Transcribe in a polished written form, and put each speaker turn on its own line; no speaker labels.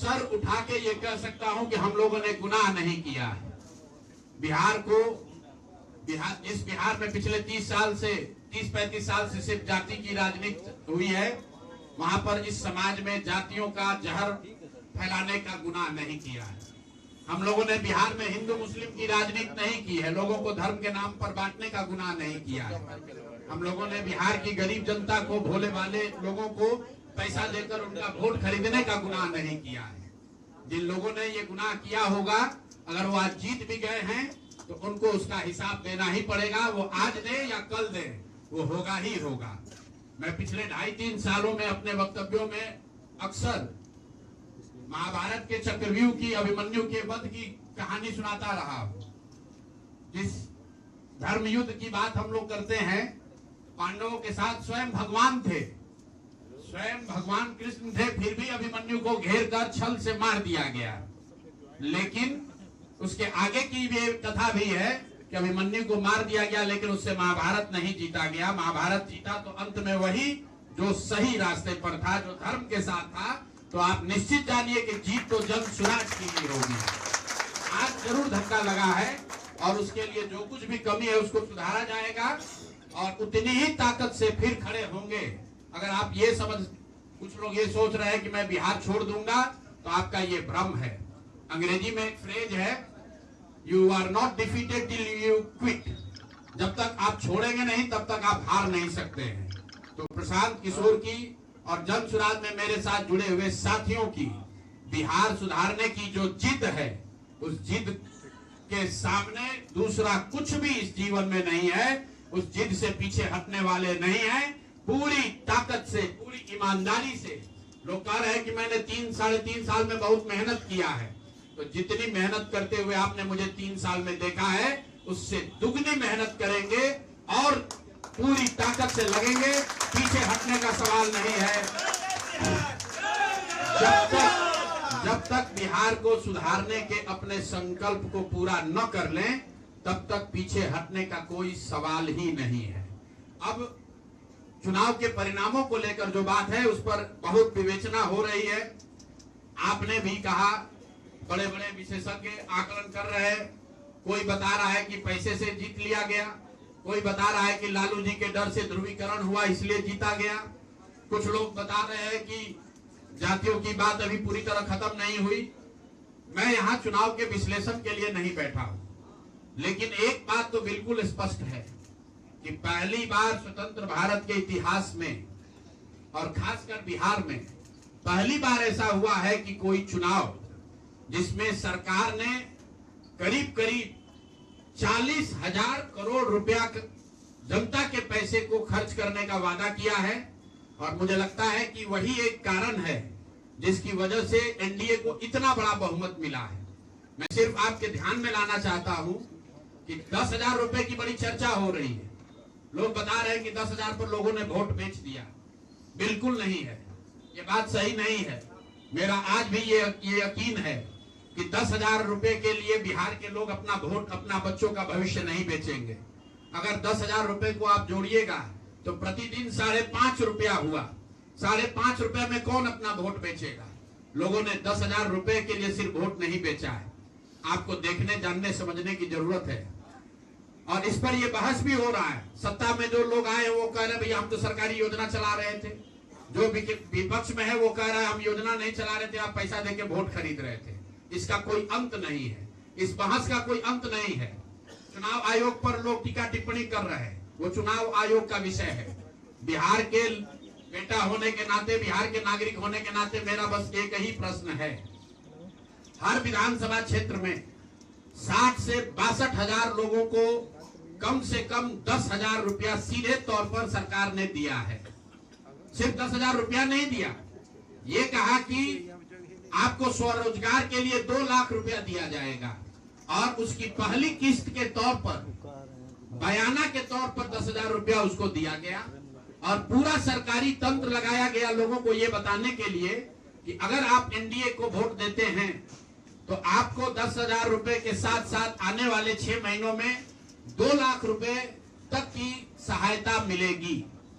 Sir उठा के ये कह सकता हूं कि हम लोगों ने गुनाह नहीं किया है। इस बिहार में पिछले 30-35 साल से सिर्फ जाति की राजनीति हुई है। वहां पर इस समाज में जातियों का जहर फैलाने का गुनाह नहीं किया है। हम लोगों ने बिहार में हिंदू मुस्लिम की राजनीति नहीं की है। लोगों को धर्म के नाम पर बांटने का गुनाह नहीं किया है। हम लोगों ने बिहार की गरीब जनता को, भोले वाले लोगों को पैसा देकर उनका वोट खरीदने का गुनाह नहीं किया है। जिन लोगों ने ये गुनाह किया होगा, अगर वो आज जीत भी गए हैं तो उनको उसका हिसाब देना ही पड़ेगा। वो आज दे या कल दे, वो होगा ही होगा। मैं पिछले 2.5-3 सालों में अपने वक्तव्यों में अक्सर महाभारत के चक्रव्यूह की, अभिमन्यु के वध की कहानी सुनाता रहा हूं। जिस धर्म युद्ध की बात हम लोग करते हैं, पांडवों के साथ स्वयं भगवान थे, स्वयं भगवान कृष्ण थे, फिर भी अभिमन्यु को घेर कर छल से मार दिया गया। लेकिन उसके आगे की भी कथा भी है कि अभिमन्यु को मार दिया गया, लेकिन उससे महाभारत नहीं जीता गया। महाभारत जीता तो अंत में वही जो सही रास्ते पर था, जो धर्म के साथ था। तो आप निश्चित जानिए कि जीत तो जंग स्वराज की ही होगी। आज जरूर धक्का लगा है और उसके लिए जो कुछ भी कमी है उसको सुधारा जाएगा और उतनी ही ताकत से फिर खड़े होंगे। अगर आप ये कुछ लोग ये सोच रहे हैं कि मैं बिहार छोड़ दूंगा, तो आपका ये भ्रम है। अंग्रेजी में एक फ्रेज है, you are not defeated till you quit. जब तक आप छोड़ेंगे नहीं तब तक आप हार नहीं सकते हैं। तो प्रशांत किशोर की और जन सुराज में मेरे साथ जुड़े हुए साथियों की बिहार सुधारने की जो जिद है, उस जिद के सामने दूसरा कुछ भी इस जीवन में नहीं है। उस जिद से पीछे हटने वाले नहीं है। पूरी ताकत से, पूरी ईमानदारी से लोग कह रहे हैं कि मैंने 3-3.5 साल में बहुत मेहनत किया है। तो जितनी मेहनत करते हुए आपने मुझे 3 साल में देखा है, उससे दुगनी मेहनत करेंगे और पूरी ताकत से लगेंगे। पीछे हटने का सवाल नहीं है। जब तक बिहार को सुधारने के अपने संकल्प को पूरा न कर लें, तब तक पीछे हटने का कोई सवाल ही नहीं है। अब चुनाव के परिणामों को लेकर जो बात है, उस पर बहुत विवेचना हो रही है। आपने भी कहा, बड़े बड़े विशेषज्ञ आकलन कर रहे हैं। कोई बता रहा है कि पैसे से जीत लिया गया, कोई बता रहा है कि लालू जी के डर से ध्रुवीकरण हुआ इसलिए जीता गया। कुछ लोग बता रहे हैं कि जातियों की बात अभी पूरी तरह खत्म नहीं हुई। मैं यहाँ चुनाव के विश्लेषण के लिए नहीं बैठा हूँ, लेकिन एक बात तो बिल्कुल स्पष्ट है कि पहली बार स्वतंत्र भारत के इतिहास में और खासकर बिहार में पहली बार ऐसा हुआ है कि कोई चुनाव जिसमें सरकार ने करीब करीब 40,000 करोड़ रुपया जनता के पैसे को खर्च करने का वादा किया है। और मुझे लगता है कि वही एक कारण है जिसकी वजह से एनडीए को इतना बड़ा बहुमत मिला है। मैं सिर्फ आपके ध्यान में लाना चाहता हूं कि 10,000 रुपए की बड़ी चर्चा हो रही है। लोग बता रहे हैं कि 10,000 पर लोगों ने वोट बेच दिया। बिल्कुल नहीं है, ये बात सही नहीं है। मेरा आज भी ये यकीन है कि 10,000 रुपए के लिए बिहार के लोग अपना वोट, अपना बच्चों का भविष्य नहीं बेचेंगे। अगर 10,000 रुपए को आप जोड़िएगा तो प्रतिदिन 5.5 रुपया हुआ। 5.5 रुपए में कौन अपना वोट बेचेगा? लोगों ने 10,000 रुपए के लिए सिर्फ वोट नहीं बेचा है। आपको देखने, जानने, समझने की जरूरत है। और इस पर यह बहस भी हो रहा है। सत्ता में जो लोग आए वो कह रहे भैया हम तो सरकारी योजना चला रहे थे। जो विपक्ष में है वो कह रहा है हम योजना नहीं चला रहे थे, आप पैसा देके वोट खरीद रहे थे। इसका कोई अंत नहीं है, इस बहस का कोई अंत नहीं है। चुनाव आयोग पर लोग टीका टिप्पणी कर रहे हैं, वो चुनाव आयोग का विषय है। बिहार के बेटा होने के नाते, बिहार के नागरिक होने के नाते मेरा बस एक ही प्रश्न है। हर विधानसभा क्षेत्र में 60 से 62,000 लोगों को कम से कम 10,000 रुपया सीधे तौर पर सरकार ने दिया है। सिर्फ 10,000 रुपया नहीं दिया, ये कहा कि आपको स्वरोजगार के लिए 2 लाख रुपया दिया जाएगा और उसकी पहली किस्त के तौर पर, बयाना के तौर पर 10,000 रुपया उसको दिया गया। और पूरा सरकारी तंत्र लगाया गया लोगों को ये बताने के लिए कि अगर आप एनडीए को वोट देते हैं तो आपको 10,000 रुपए के साथ साथ आने वाले 6 महीनों में 2 लाख रुपए तक की सहायता मिलेगी।